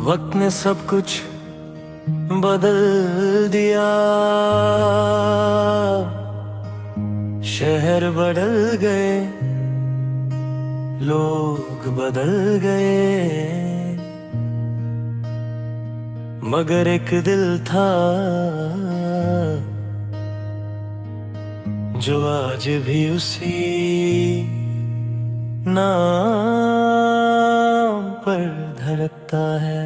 वक्त ने सब कुछ बदल दिया, शहर बदल गए, लोग बदल गए, मगर एक दिल था जो आज भी उसी नाम पर धड़कता है।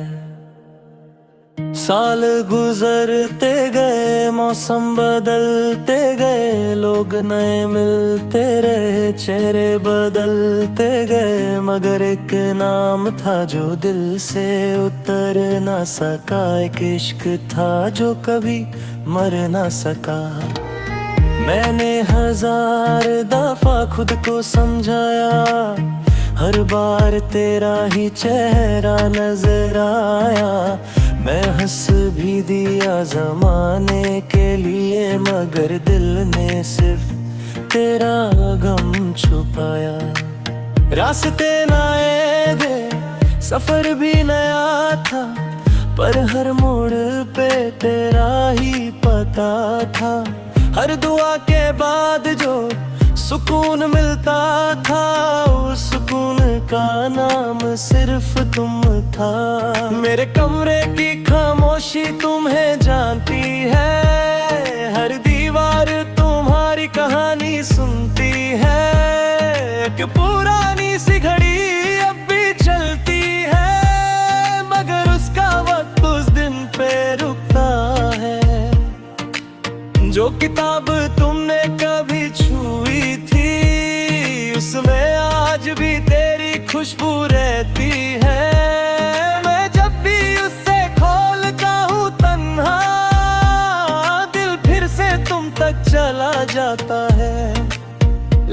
साल गुजरते गए, मौसम बदलते गए, लोग नए मिलते रहे, चेहरे बदलते गए, मगर एक नाम था जो दिल से उतर ना सका। एक इश्क था जो कभी मर ना सका। मैंने हजार दफा खुद को समझाया, हर बार तेरा ही चेहरा नजर आया। मैं हंस भी दिया जमाने के लिए, मगर दिल ने सिर्फ तेरा गम छुपाया। रास्ते नए थे, सफर भी नया था, पर हर मोड़ पे तेरा ही पता था। हर दुआ के बाद जो सुकून मिलता था, उस सुकून का नाम सिर्फ तुम था। मेरे कमरे की खामोशी तुम्हें जानती है, हर दीवार तुम्हारी कहानी सुनती है। एक पुरानी सी घड़ी अब भी चलती है, मगर उसका वक्त उस दिन पे रुकता है। जो किताब तुमने कभी छुई थी, उसमें आज भी तेरी खुशबू रहती है। मैं जब भी उससे खोलता हूँ तन्हा, दिल फिर से तुम तक चला जाता है।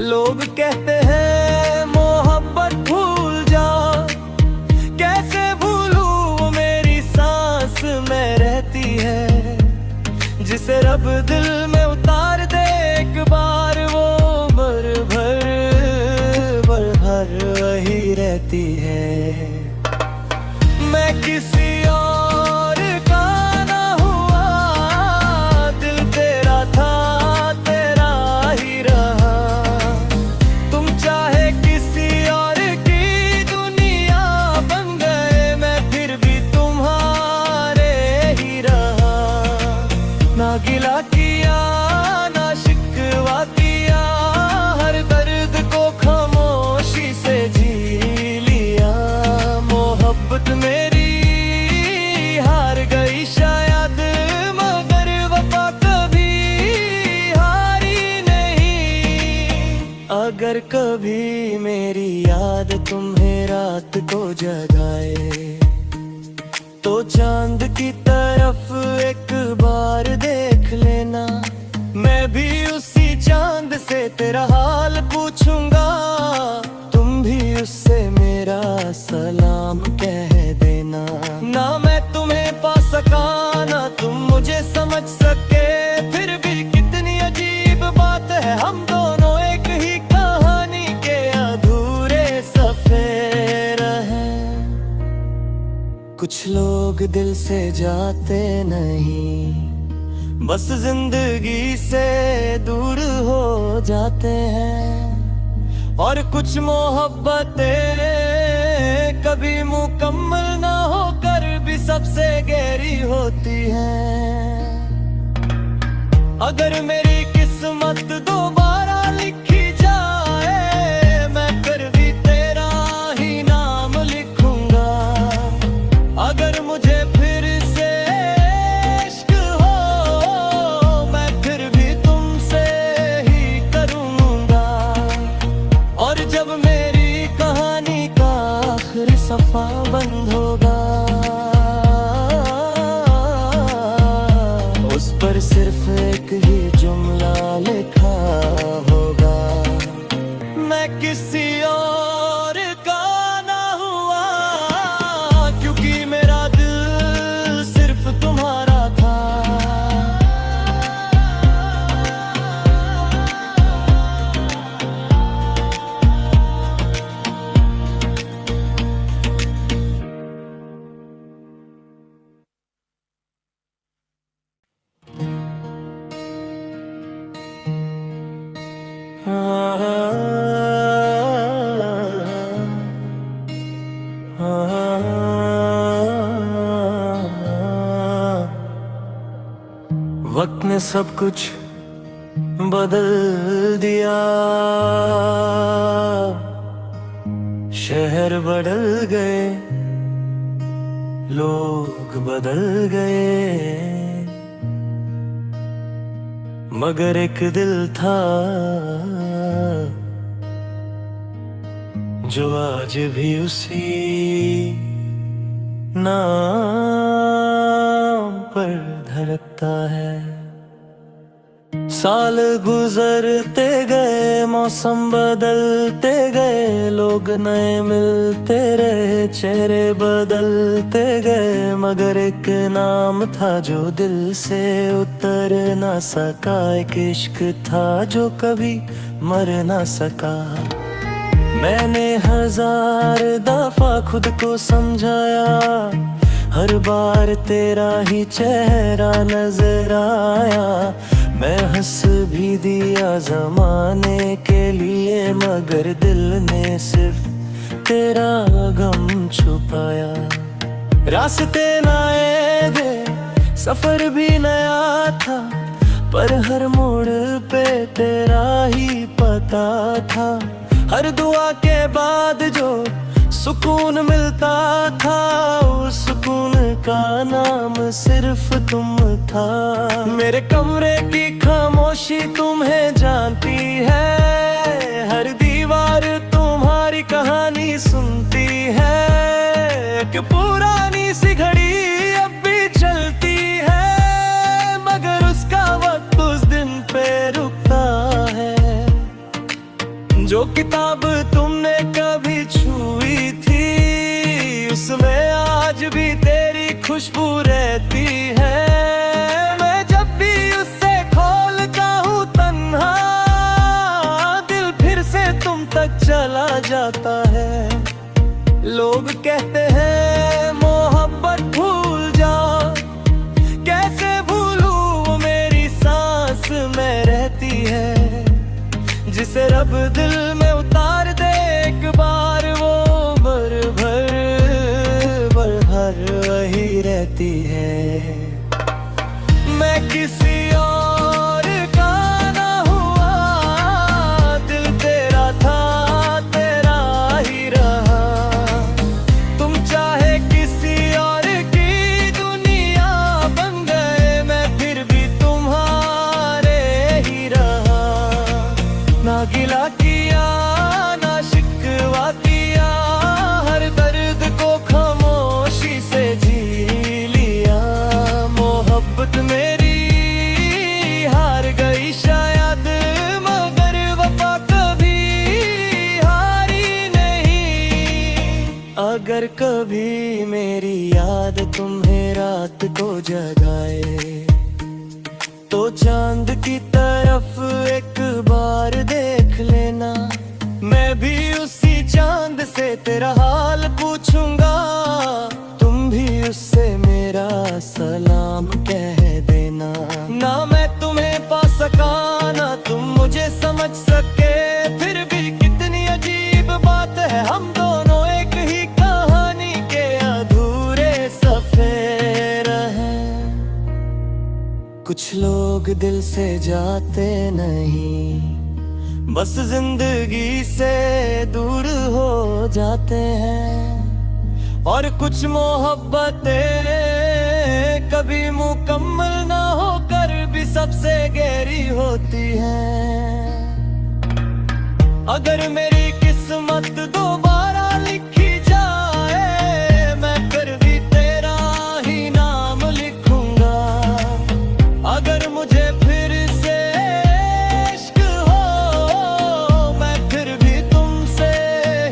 लोग कहते हैं मोहब्बत भूल जाओ, कैसे भूलूं वो मेरी सांस में रहती है। जिसे रब दिल में उतार दे एक बार, वो भर भर वही रहती है। मैं किसी और का ना हुआ, दिल तेरा था, तेरा ही रहा। तुम चाहे किसी और की दुनिया बन गए, मैं फिर भी तुम्हारे ही रहा। ना गिला किया ना शिकवा किया, हर दर्द को खामोशी से जी लिया। मोहब्बत मेरी हार गई शायद, मगर वफा कभी हारी नहीं। अगर कभी मेरी याद तुम्हें रात को जगाए, तो चांद की तरफ एक बार देख लेना। मैं भी उसी चांद से तेरा हाल पूछूंगा, तुम भी उससे मेरा सलाम कह देना। ना मैं तुम्हें पा सका, ना तुम मुझे समझ सके, फिर भी कितनी अजीब बात है, हम दोनों एक ही कहानी के अधूरे सफर हैं। कुछ लोग दिल से जाते नहीं, बस जिंदगी से दूर हो जाते हैं। और कुछ मोहब्बतें कभी मुकम्मल ना होकर भी सबसे गहरी होती हैं। अगर मेरी किस्मत दोबारा लिखी जाए, मैं फिर भी तेरा ही नाम लिखूंगा। अगर मुझे फिर से इश्क हो, मैं फिर भी तुमसे ही करूंगा। और जब मेरी कहानी का आखिरी सफा बंद होगा, उस पर सिर्फ एक ही जुमला लिखा होगा, मैं किसी और का ना हुआ, क्योंकि मेरा दिल सिर्फ तुम्हारा था। वक्त ने सब कुछ बदल दिया, शहर बदल गए, लोग बदल गए, मगर एक दिल था जो आज भी उसी नाम पर धड़कता है। साल गुजरते गए, मौसम बदलते गए, लोग नए मिलते रहे, चेहरे बदलते गए, मगर एक नाम था जो दिल से उतर ना सका, एक इश्क था जो कभी मर ना सका। मैंने 1000 दफा खुद को समझाया, हर बार तेरा ही चेहरा नजर आया। मैं हंस भी दिया जमाने के लिए, मगर दिल ने सिर्फ तेरा गम छुपाया। रास्ते नए थे, सफर भी नया था, पर हर मोड़ पे तेरा ही पता था। हर दुआ के बाद जो सुकून मिलता था, उस सुकून का नाम सिर्फ तुम था। मेरे कमरे की खामोशी तुम्हें जानती है, हर दीवार तुम्हारी कहानी सुनती है। कि पुरानी सी घड़ी अब भी चलती है, मगर उसका वक्त उस दिन पे रुकता है। जो किताब तुमने कभी छुई थी, उसमें आज भी तेरी खुशबू रहती है। मैं जब भी उससे खोलता हूँ तन्हा, दिल फिर से तुम तक चला जाता है। लोग कहते हैं मोहब्बत भूल जाओ, कैसे भूलूं वो मेरी सांस में रहती है। जिसे रब दिल में उतार दे एक बार, वो भर वही रहती है। मैं किसी और का ना हुआ, दिल तेरा था, तेरा ही रहा। तुम चाहे किसी और की दुनिया बन गए, मैं फिर भी तुम्हारे ही रहा। ना गिला किया ना शिकवा किया, हर दर्द को खामोशी से जी लिया। मोहब्बत मेरी हार गई शायद, मगर वफा कभी हारी नहीं। अगर कभी मेरी याद तुम्हें रात को जगाए, तो चांद की तरफ एक बार देख लेना। मैं भी उसी चांद से तेरा हाल पूछूंगा, तुम भी उससे मेरा सलाम कह देना। ना मैं तुम्हें पा सका, ना तुम मुझे समझ सके, फिर भी कितनी अजीब बात है, हम दोनों एक ही कहानी के अधूरे सफर हैं। कुछ लोग दिल से जाते नहीं, बस जिंदगी से दूर हो जाते हैं। और कुछ मोहब्बतें कभी मुकम्मल ना होकर भी सबसे गहरी होती हैं। अगर मेरी किस्मत दोबारा लिखी जाए, मैं फिर भी तेरा ही नाम लिखूंगा। अगर मुझे फिर से इश्क हो, मैं फिर भी तुमसे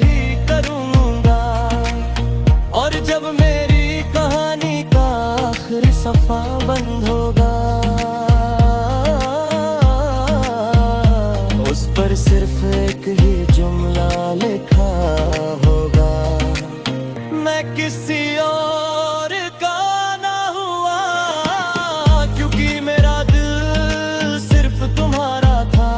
ही करूंगा। और जब मेरी कहानी का आखिरी सफा बंद होगा, उस पर सिर्फ एक ही जुमला लिखा होगा। मैं किसी और का ना हुआ, क्योंकि मेरा दिल सिर्फ तुम्हारा था।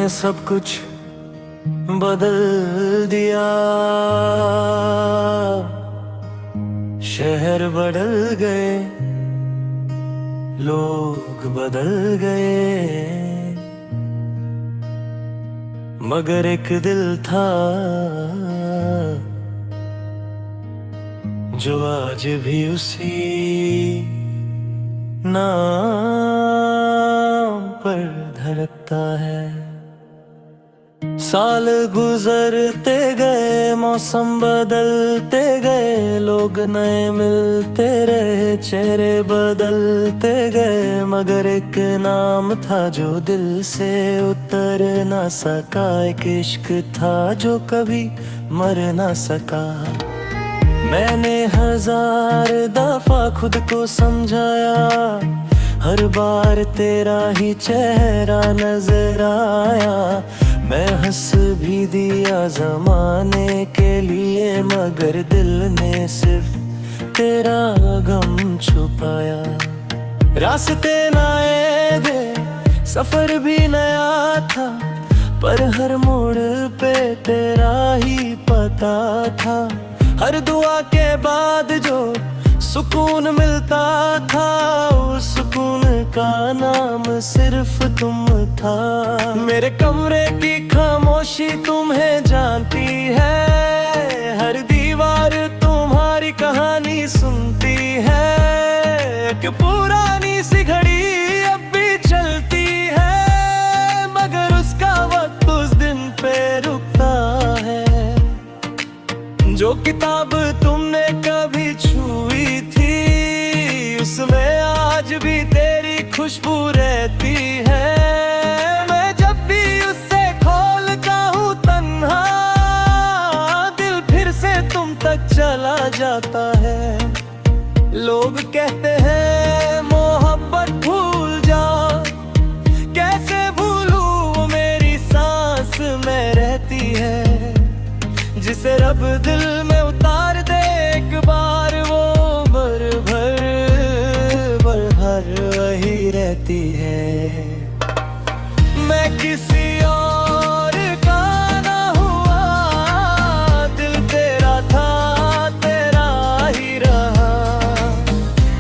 तूने सब कुछ बदल दिया, शहर बदल गए, लोग बदल गए, मगर एक दिल था जो आज भी उसी नाम पर धड़कता है। साल गुजरते गए, मौसम बदलते गए, लोग नए मिलते रहे, चेहरे बदलते गए, मगर एक नाम था जो दिल से उतर ना सका, एक इश्क था जो कभी मर ना सका। मैंने 1000 दफा खुद को समझाया, हर बार तेरा ही चेहरा नजर आया। मैं हंस भी दिया जमाने के लिए, मगर दिल ने सिर्फ तेरा गम छुपाया। रास्ते नए थे, सफर भी नया था, पर हर मोड़ पे तेरा ही पता था। हर दुआ के बाद जो सुकून मिलता था, उस सुकून का नाम सिर्फ तुम था। मेरे कमरे की खामोशी तुम्हें जानती है, हर दीवार तुम्हारी कहानी सुनती है। कि पुरानी सी घड़ी अब भी चलती है, मगर उसका वक्त उस दिन पे रुकता है। जो किताब तुमने कभी छुई थी, उसमें आज भी तेरी खुशबू रहती है। मैं जब भी उससे खोलता हूँ तन्हा, दिल फिर से तुम तक चला जाता है। लोग कहते हैं मोहब्बत भूल जाओ, कैसे भूलूं वो मेरी सांस में रहती है। जिसे रब दिल में उतार दे एक बार, वो भर वही रहती है। मैं किसी और का ना हुआ, दिल तेरा था, तेरा ही रहा।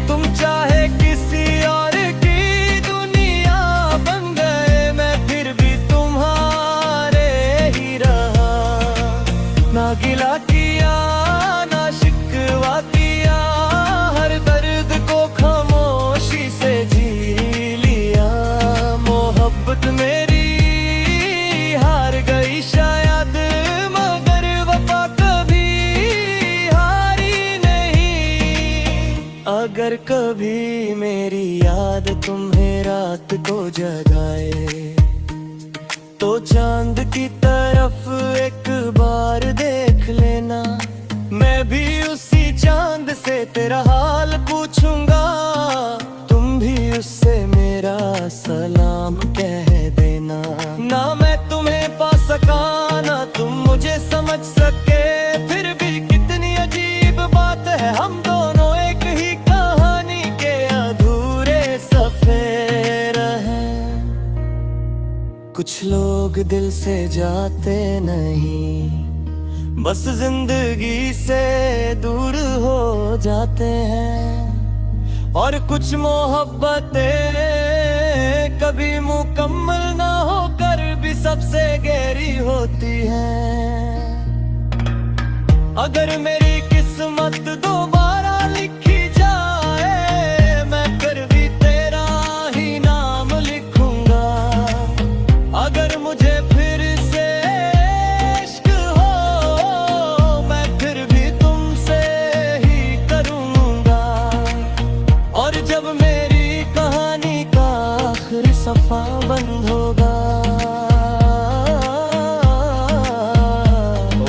तुम चाहे किसी और की दुनिया बन गए, मैं फिर भी तुम्हारे ही रहा। ना गिला किया ना शिकवा किया, हर दर्द को खामोशी से जी लिया। मोहब्बत मेरी हार गई शायद, मगर वफा कभी हारी नहीं। अगर कभी मेरी याद तुम्हें रात को जगाए, तो चांद की तरफ एक बार देख लेना। मैं भी उसी चांद से तेरा हाल पूछूंगा, तुम भी उससे मेरा सलाम कह देना। ना मैं तुम्हें पा सका, ना तुम मुझे समझ सके, फिर भी कितनी अजीब बात है, हम दोनों एक ही कहानी के अधूरे सफर हैं। कुछ लोग दिल से जाते नहीं, बस जिंदगी से दूर हो जाते हैं। और कुछ मोहब्बतें कभी मुकम्मल ना होकर भी सबसे गहरी होती हैं। अगर मेरी किस्मत दोबारा लिखी जाए, मैं फिर भी तेरा ही नाम लिखूंगा। अगर मुझे फिर से इश्क हो, मैं फिर भी तुमसे ही करूंगा। और जब मेरी कहानी का आखिरी सफा बंद होगा,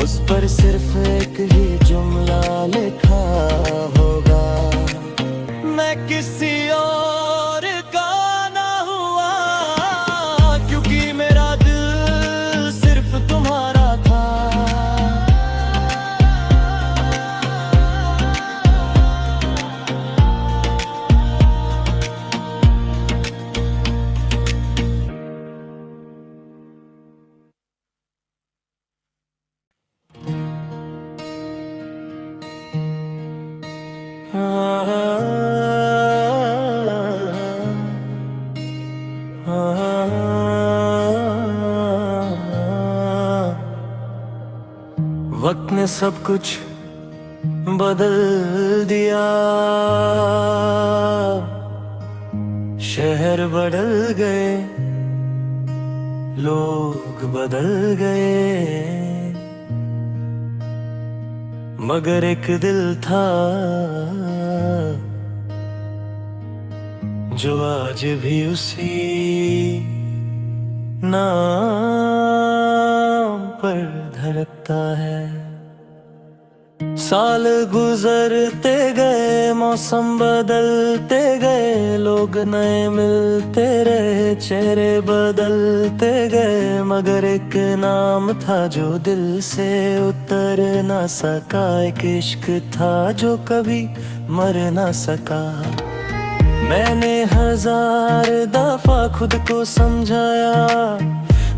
उस पर सिर्फ एक ही जुमला लिखा होगा, मैं किसी और का ना हुआ, क्योंकि मेरा दिल सिर्फ तुम्हारा था। वक्त ने सब कुछ बदल दिया, शहर बदल गए, लोग बदल गए, मगर एक दिल था जो आज भी उसी नाम पर धड़कता है। साल गुजरते गए, मौसम बदलते गए, लोग नए मिलते रहे, चेहरे बदलते गए, मगर एक नाम था जो दिल से उतर ना सका। एक इश्क था जो कभी मर ना सका। मैंने 1000 दफा खुद को समझाया,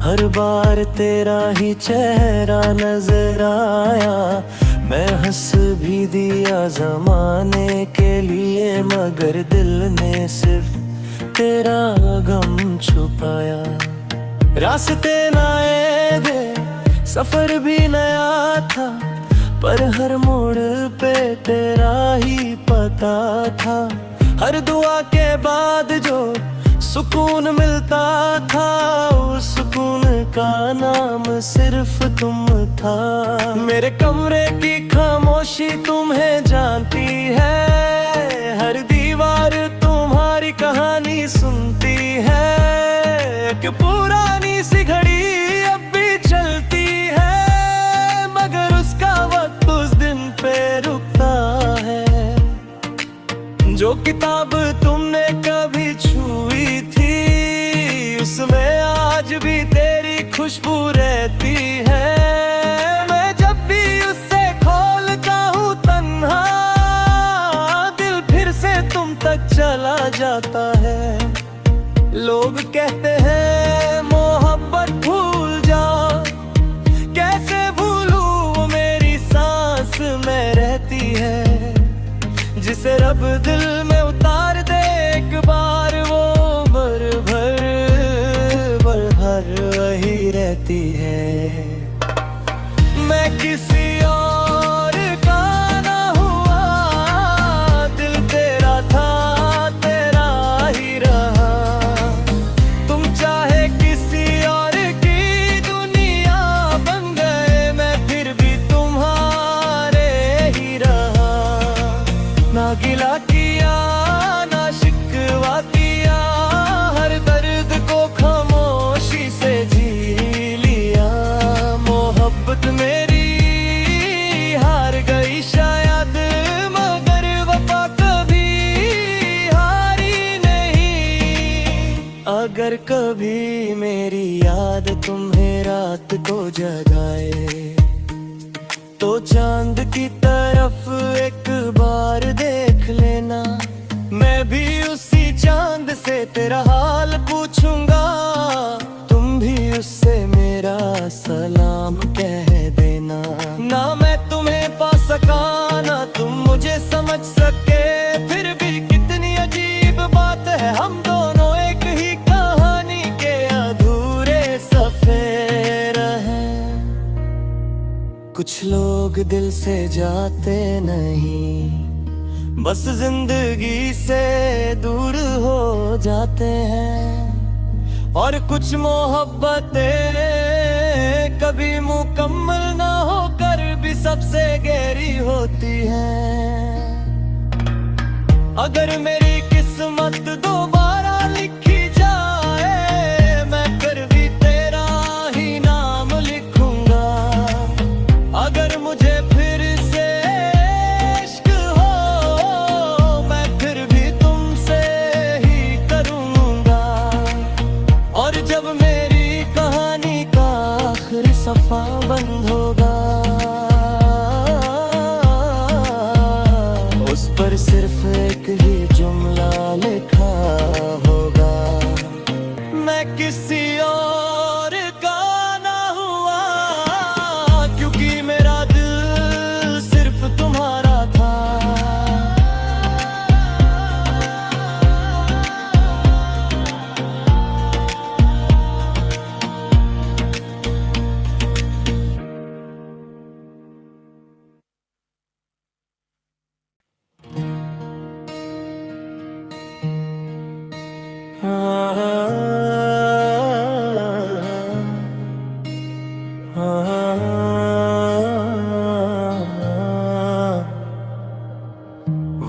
हर बार तेरा ही चेहरा नजर आया। मैं हंस भी दिया जमाने के लिए, मगर दिल ने सिर्फ तेरा गम छुपाया। रास्ते नए थे, सफर भी नया था, पर हर मोड़ पे तेरा ही पता था। हर दुआ के बाद जो सुकून मिलता था, उस सुकून का नाम सिर्फ तुम था। मेरे कमरे की खामोशी तुम्हें जानती है, हर दीवार तुम्हारी कहानी सुनती है। एक पुरानी सी घड़ी अब भी चलती है, मगर उसका वक्त उस दिन पे रुकता है। जो किताब तुमने कभी छुई थी, उसमें आज भी तेरी खुशबू रहती है। मैं जब भी उससे खोलता हूँ तन्हा, दिल फिर से तुम तक चला जाता है। लोग कहते हैं मोहब्बत भूल जाओ, कैसे भूलूं वो मेरी सांस में रहती है। जिसे रब दिल में उतार दे एक बार, वो भर वही रहती है। मैं किसी और का ना हुआ, दिल तेरा था, तेरा ही रहा। तुम चाहे किसी और की दुनिया बन गए, मैं फिर भी तुम्हारे ही रहा। ना गिला किया ना शिकवा किया, हर दर्द को खामोशी से जी लिया। मोहब्बत मेरी हार गई शायद, मगर वफा कभी हारी नहीं। अगर कभी मेरी याद तुम्हें रात को जगाए, तो चांद की तरफ एक बार देख लेना। मैं भी उसी चांद से तेरा हाल पूछूंगा, तुम भी उससे मेरा सलाम कह देना। ना मैं तुम्हें पा सका, ना तुम मुझे समझ सके, फिर भी कितनी अजीब बात है, हम दोनों एक ही कहानी के अधूरे सफर हैं। कुछ लोग दिल से जाते नहीं, बस जिंदगी से दूर हो जाते हैं। और कुछ मोहब्बतें कभी मुकम्मल ना होकर भी सबसे गहरी होती हैं। अगर मेरी किस्मत दोबारा लिखी जाए, मैं फिर भी तेरा ही नाम लिखूंगा। अगर मुझे फिर से इश्क हो, मैं फिर भी तुमसे ही करूंगा। और जब मेरी कहानी का आखिरी सफा बंद होगा, उस पर सिर्फ एक ही जुमला लिखा होगा। मैं किसी और का ना हुआ, क्योंकि मेरा दिल सिर्फ तुम्हारा था।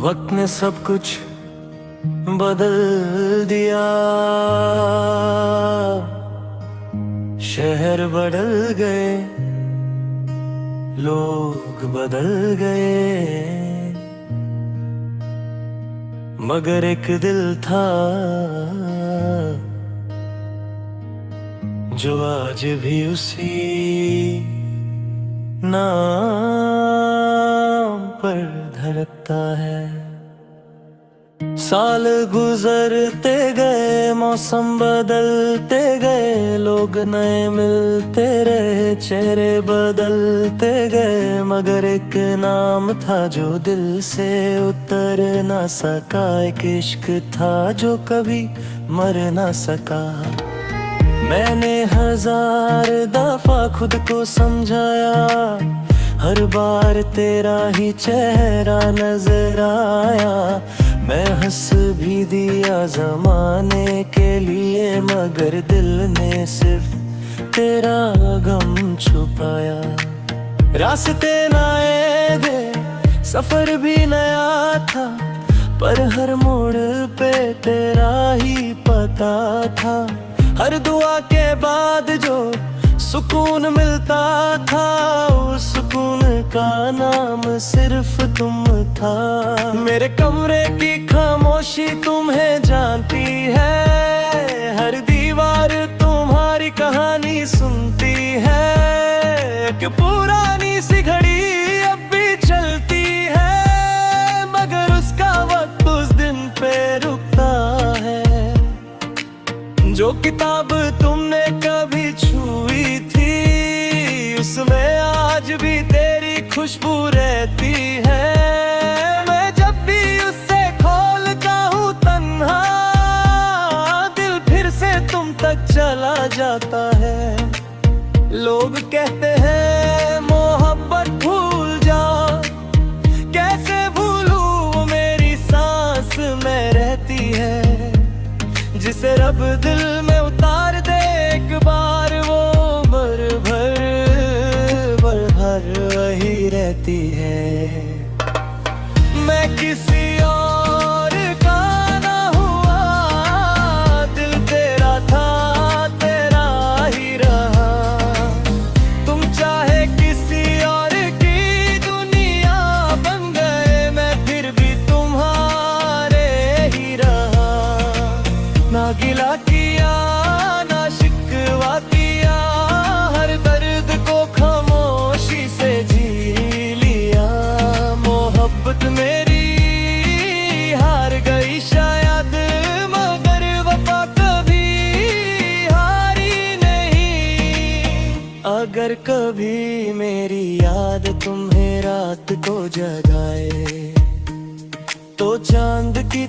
वक्त ने सब कुछ बदल दिया, शहर बदल गए, लोग बदल गए, मगर एक दिल था जो आज भी उसी नाम पर धड़कता है। साल गुजरते गए, मौसम बदलते गए, लोग नए मिलते रहे, चेहरे बदलते गए, मगर एक नाम था जो दिल से उतर ना सका। एक इश्क था जो कभी मर ना सका। मैंने 1000 दफा खुद को समझाया, हर बार तेरा ही चेहरा नजर आया। मैं हंस भी दिया जमाने के लिए, मगर दिल ने सिर्फ तेरा गम छुपाया। रास्ते नए थे, सफर भी नया था, पर हर मोड़ पे तेरा ही पता था। हर दुआ के बाद जो सुकून मिलता था, उस सुकून का नाम सिर्फ तुम था। मेरे कमरे की खामोशी तुम्हें जानती है, हर दीवार तुम्हारी कहानी सुनती है। कि पुरानी सी घड़ी अब भी चलती है, मगर उसका वक्त उस दिन पे रुकता है। जो किताब तुमने कभी छुई थी, उसमें आज भी तेरी खुशबू रहती है। मैं जब भी उससे खोलता हूँ तन्हा, दिल फिर से तुम तक चला जाता है। लोग कहते हैं मोहब्बत भूल जाओ, कैसे भूलूं वो मेरी सांस में रहती है। जिसे रब दिल में उतार दे एक बार, वो उम्र भर वही रहती है। मैं किसी और का ना हुआ, दिल तेरा था, तेरा ही रहा। तुम चाहे किसी और की दुनिया बन गए, मैं फिर भी तुम्हारे ही रहा। ना गिला किया ना शिकवा किया, हर दर्द को खामोशी से जी लिया। मोहब्बत मेरी हार गई शायद, मगर वफा कभी हारी नहीं। अगर कभी मेरी याद तुम्हें रात को जगाए, तो चांद की